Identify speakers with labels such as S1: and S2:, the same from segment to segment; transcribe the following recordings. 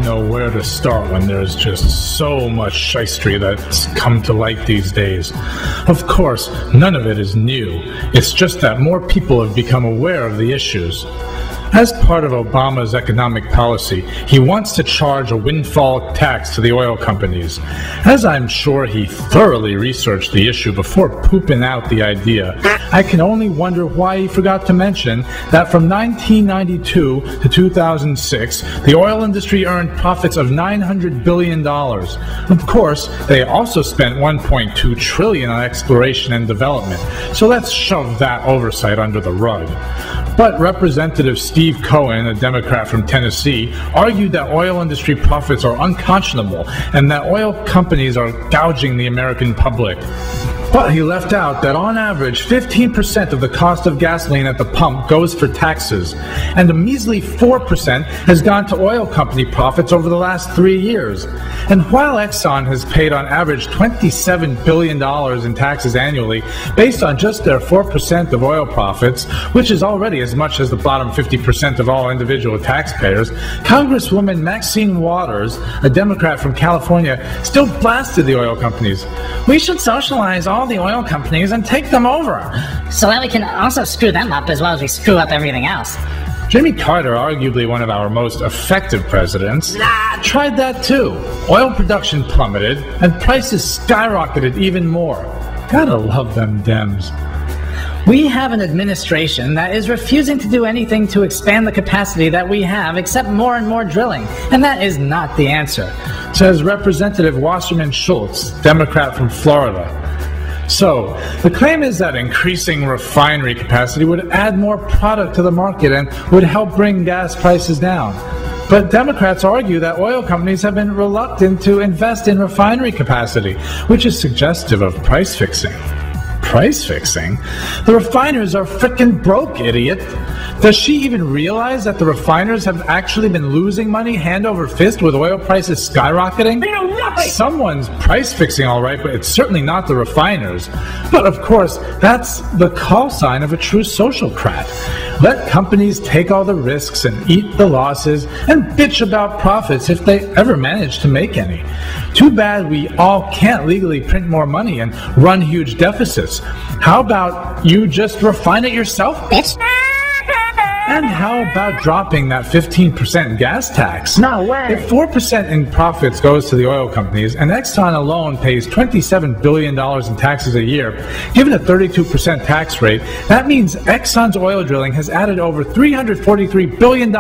S1: know where to start when there's just so much shystery that's come to light these days. Of course, none of it is new. It's just that more people have become aware of the issues. As part of Obama's economic policy, he wants to charge a windfall tax to the oil companies. As I'm sure he thoroughly researched the issue before pooping out the idea, I can only wonder why he forgot to mention that from 1992 to 2006, the oil industry earned profits of $900 billion. Of course, they also spent $1.2 trillion on exploration and development, so let's shove that oversight under the rug. But Representative Steve Cohen, a Democrat from Tennessee, argued that oil industry profits are unconscionable and that oil companies are gouging the American public. But he left out that on average, 15% of the cost of gasoline at the pump goes for taxes, and a measly 4% has gone to oil company profits over the last 3 years. And while Exxon has paid on average $27 billion in taxes annually, based on just their 4% of oil profits, which is already as much as the bottom 50% of all individual taxpayers, Congresswoman Maxine Waters, a Democrat from California, still blasted the oil companies.
S2: We should socialize all the oil companies and take them over, so that we can also screw them up as well as we screw up everything else.
S1: Jimmy Carter, arguably one of our most effective presidents, tried that too. Oil production plummeted, and prices skyrocketed even more. Gotta love them Dems.
S2: We have an administration that is refusing to do anything to expand the capacity that we have except more and more drilling, and that is not the answer,
S1: says Representative Wasserman Schultz, Democrat from Florida. So, the claim is that increasing refinery capacity would add more product to the market and would help bring gas prices down. But Democrats argue that oil companies have been reluctant to invest in refinery capacity, which is suggestive of price fixing. Price fixing? The refiners are frickin' broke, idiot. Does she even realize that the refiners have actually been losing money hand over fist with oil prices skyrocketing? Someone's price fixing all right, but it's certainly not the refiners. But of course, that's the call sign of a true socialcrat. Let companies take all the risks and eat the losses and bitch about profits if they ever manage to make any. Too bad we all can't legally print more money and run huge deficits. How about you just refine it yourself, bitch? And how about dropping that 15% gas tax?
S2: No way.
S1: If 4% in profits goes to the oil companies, and Exxon alone pays $27 billion in taxes a year, given a 32% tax rate, that means Exxon's oil drilling has added over $343 billion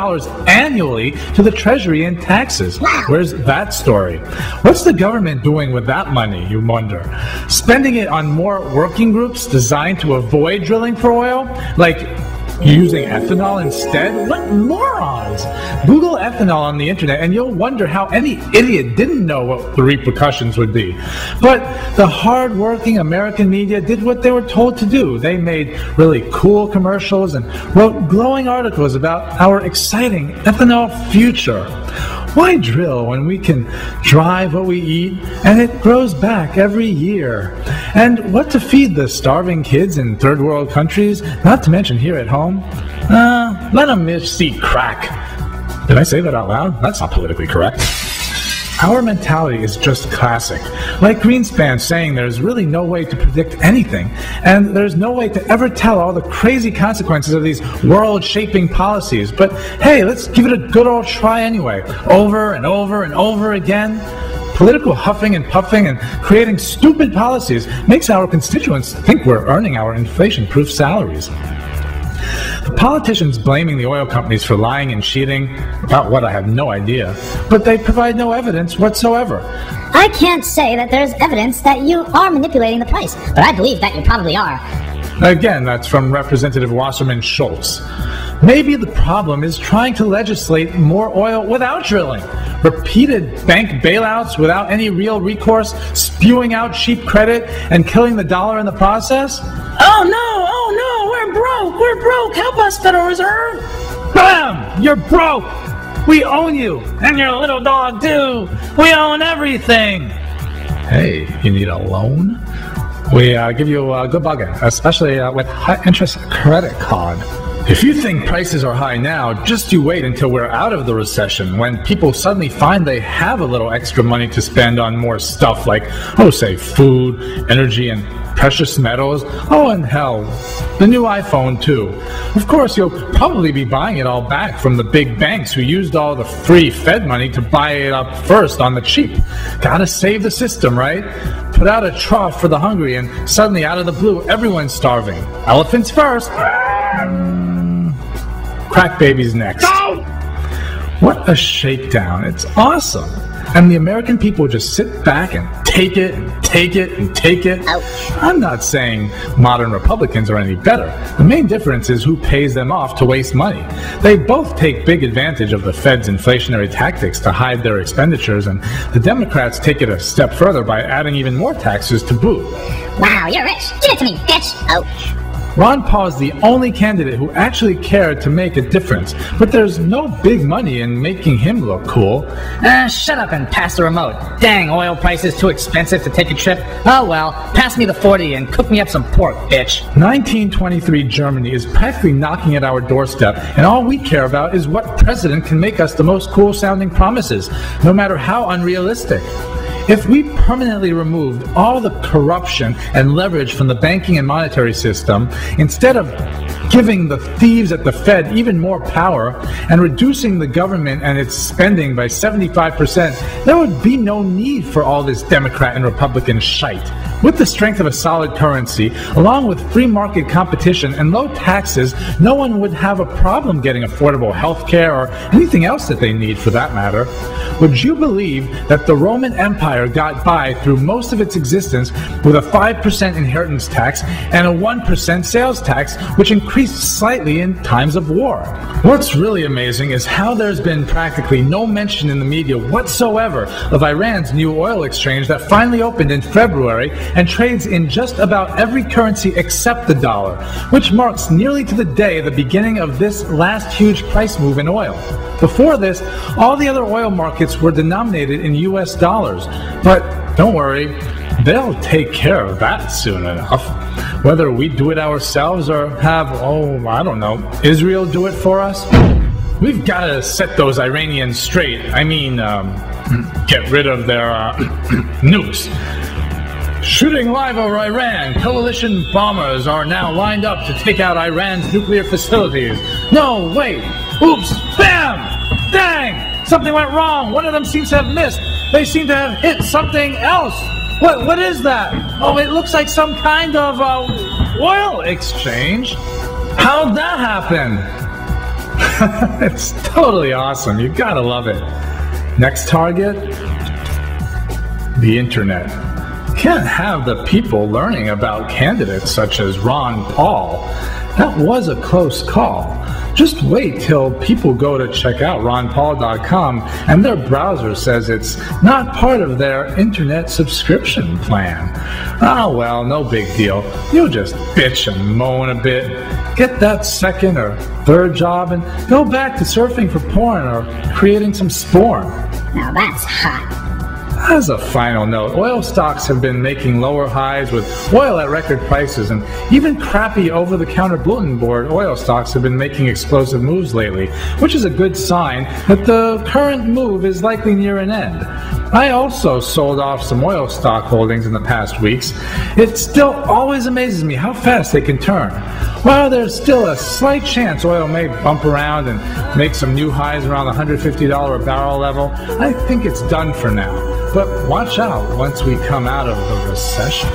S1: annually to the Treasury in taxes. Where's that story? What's the government doing with that money, you wonder? Spending it on more working groups designed to avoid drilling for oil? Like using ethanol instead? What morons! Google ethanol on the internet and you'll wonder how any idiot didn't know what the repercussions would be. But the hard-working American media did what they were told to do. They made really cool commercials and wrote glowing articles about our exciting ethanol future. Why drill when we can drive what we eat and it grows back every year? And what to feed the starving kids in third world countries, not to mention here at home? Let them just eat crack. Did I say that out loud? That's not politically correct. Our mentality is just classic. Like Greenspan saying there's really no way to predict anything, and there's no way to ever tell all the crazy consequences of these world-shaping policies. But hey, let's give it a good old try anyway, over and over and over again. Political huffing and puffing and creating stupid policies makes our constituents think we're earning our inflation-proof salaries. The politicians blaming the oil companies for lying and cheating, about what I have no idea, but they provide no evidence whatsoever.
S3: I can't say that there's evidence that you are manipulating the price, but I believe that you probably are.
S1: Again, that's from Representative Wasserman Schultz. Maybe the problem is trying to legislate more oil without drilling. Repeated bank bailouts without any real recourse, spewing out cheap credit, and killing the dollar in the process?
S2: Oh no, we're broke, help us, Federal Reserve!
S1: Bam! You're broke! We own you! And your little dog too! We own everything! Hey, you need a loan? We give you a good bargain, especially with high interest credit card. If you think prices are high now, just you wait until we're out of the recession, when people suddenly find they have a little extra money to spend on more stuff like, say, food, energy, and precious metals. Oh, and hell, the new iPhone too. Of course, you'll probably be buying it all back from the big banks who used all the free Fed money to buy it up first on the cheap. Gotta save the system, right? Put out a trough for the hungry, and suddenly out of the blue, everyone's starving. Elephants first. Crack babies next.
S4: No!
S1: What a shakedown. It's awesome. And the American people just sit back and take it and take it and take it.
S3: Ouch.
S1: I'm not saying modern Republicans are any better. The main difference is who pays them off to waste money. They both take big advantage of the Fed's inflationary tactics to hide their expenditures, and the Democrats take it a step further by adding even more taxes to boot.
S3: Wow, you're rich. Give it to me, bitch. Ouch.
S1: Ron Paul's the only candidate who actually cared to make a difference, but there's no big money in making him look cool.
S2: Shut up and pass the remote. Dang, oil prices too expensive to take a trip. Oh well, pass me the 40 and cook me up some pork, bitch.
S1: 1923 Germany is practically knocking at our doorstep, and all we care about is what president can make us the most cool-sounding promises, no matter how unrealistic. If we permanently removed all the corruption and leverage from the banking and monetary system, instead of giving the thieves at the Fed even more power and reducing the government and its spending by 75%, there would be no need for all this Democrat and Republican shite. With the strength of a solid currency, along with free market competition and low taxes, no one would have a problem getting affordable health care or anything else that they need for that matter. Would you believe that the Roman Empire got by through most of its existence with a 5% inheritance tax and a 1% sales tax, which increased slightly in times of war? What's really amazing is how there's been practically no mention in the media whatsoever of Iran's new oil exchange that finally opened in February and trades in just about every currency except the dollar, which marks nearly to the day the beginning of this last huge price move in oil. Before this, all the other oil markets were denominated in US dollars, but don't worry, they'll take care of that soon enough. Whether we do it ourselves or have, Israel do it for us, we've got to set those Iranians straight. Get rid of their nukes. Shooting live over Iran, coalition bombers are now lined up to take out Iran's nuclear facilities. No, wait, oops, bam, dang, something went wrong. One of them seems to have missed. They seem to have hit something else. What is that? Oh, it looks like some kind of oil exchange. How'd that happen? It's totally awesome. You gotta love it. Next target, the internet. Can't have the people learning about candidates such as Ron Paul. That was a close call. Just wait till people go to check out ronpaul.com and their browser says it's not part of their internet subscription plan. Oh well, no big deal. You'll just bitch and moan a bit, get that second or third job, and go back to surfing for porn or creating some sporn.
S3: Now that's hot.
S1: As a final note, oil stocks have been making lower highs with oil at record prices, and even crappy over-the-counter bulletin board oil stocks have been making explosive moves lately, which is a good sign that the current move is likely near an end. I also sold off some oil stock holdings in the past weeks. It still always amazes me how fast they can turn. While there's still a slight chance oil may bump around and make some new highs around the $150 a barrel level, I think it's done for now. But watch out once we come out of the recession.